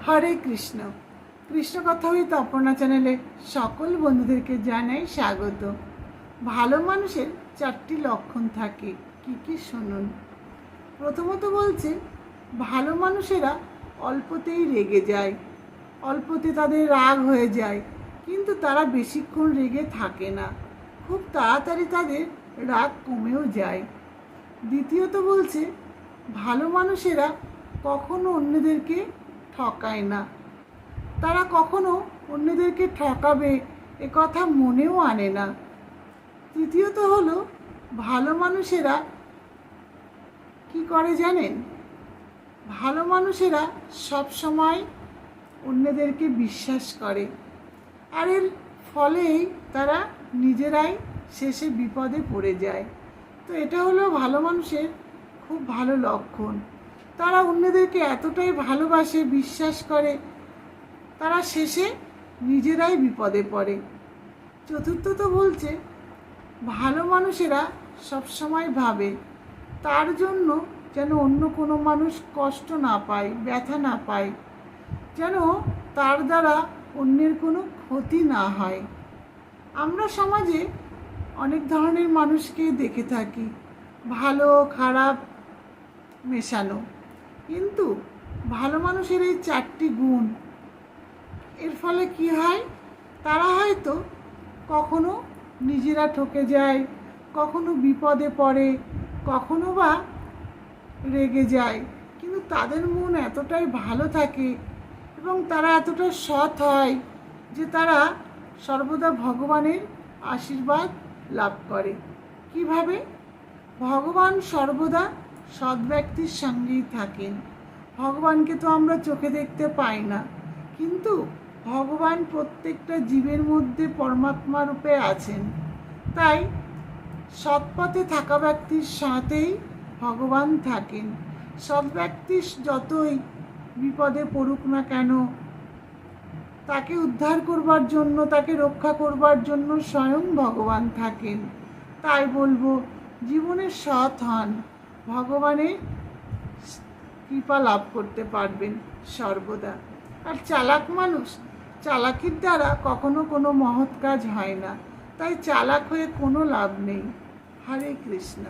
হরে কৃষ্ণ। কৃষ্ণ কথা উইথ অপর্ণা চ্যানেলে সকল বন্ধুদেরকে জানাই স্বাগত। ভালো মানুষের 4টি লক্ষণ থাকে, কি কি শুনুন। প্রথমত বলছে, ভালো মানুষেরা অল্পতেই রেগে যায়, অল্পতে তাদের রাগ হয়ে যায়, কিন্তু তারা বেশিক্ষণ রেগে থাকে না, খুব তাড়াতাড়ি তাদের রাগ কমেও যায়। দ্বিতীয়ত বলছে, ভালো মানুষেরা কখনো অন্যদেরকে ঠকায় না, তারা কখনো অন্যদেরকে ঠকাবে এ কথা মনেও আনে না। তৃতীয়ত হলো, ভালো মানুষেরা কি করে জানেন? ভালো মানুষেরা সব সময় অন্যদেরকে বিশ্বাস করে, আর এর ফলেই তারা নিজেরাই শেষে বিপদে পড়ে যায়। তো এটা হলো ভালো মানুষের খুব ভালো লক্ষণ। তারা অন্যদেরকে এতটাই ভালোবাসে, বিশ্বাস করে, তারা শেষে নিজেরাই বিপদে পড়ে। চতুর্থত বলছে, ভালো মানুষেরা সবসময় ভাবে তার জন্য যেন অন্য কোনো মানুষ কষ্ট না পায়, ব্যথা না পায়, যেন তার দ্বারা অন্যের কোনো ক্ষতি না হয়। আমরা সমাজে অনেক ধরনের মানুষকে দেখে থাকি, ভালো খারাপ মেশানো, কিন্তু ভালো মানুষের এই 4টি গুণ, এর ফলে কি হয়? তারা হয়তো কখনো নিজেরা ঠকে যায়, কখনো বিপদে পড়ে, কখনো বা রেগে যায়, কিন্তু তাদের মন এতটাই ভালো থাকে এবং তারা এতটা সৎ হয় যে তারা সর্বদা ভগবানের আশীর্বাদ লাভ করে। কিভাবে? ভগবান সর্বদা সৎ ব্যক্তির সঙ্গেই থাকেন। ভগবানকে তো আমরা চোখে দেখতে পাই না, কিন্তু ভগবান প্রত্যেকটা জীবের মধ্যে পরমাত্মা রূপে আছেন। তাই সৎপথে থাকা ব্যক্তির সাথেই ভগবান থাকেন। সৎ ব্যক্তি যতই বিপদে পড়ুক না কেন, তাকে উদ্ধার করবার জন্য, তাকে রক্ষা করবার জন্য স্বয়ং ভগবান থাকেন। তাই বলবো, জীবনে সৎ হন, ভগবানের কৃপা লাভ করতে পারবেন সর্বদা। আর চালাক মানুষ, চালাকির দ্বারা কখনো কোনো মহৎ কাজ হয় না, তাই চালাক হয়ে কোনো লাভ নেই। হরে কৃষ্ণ।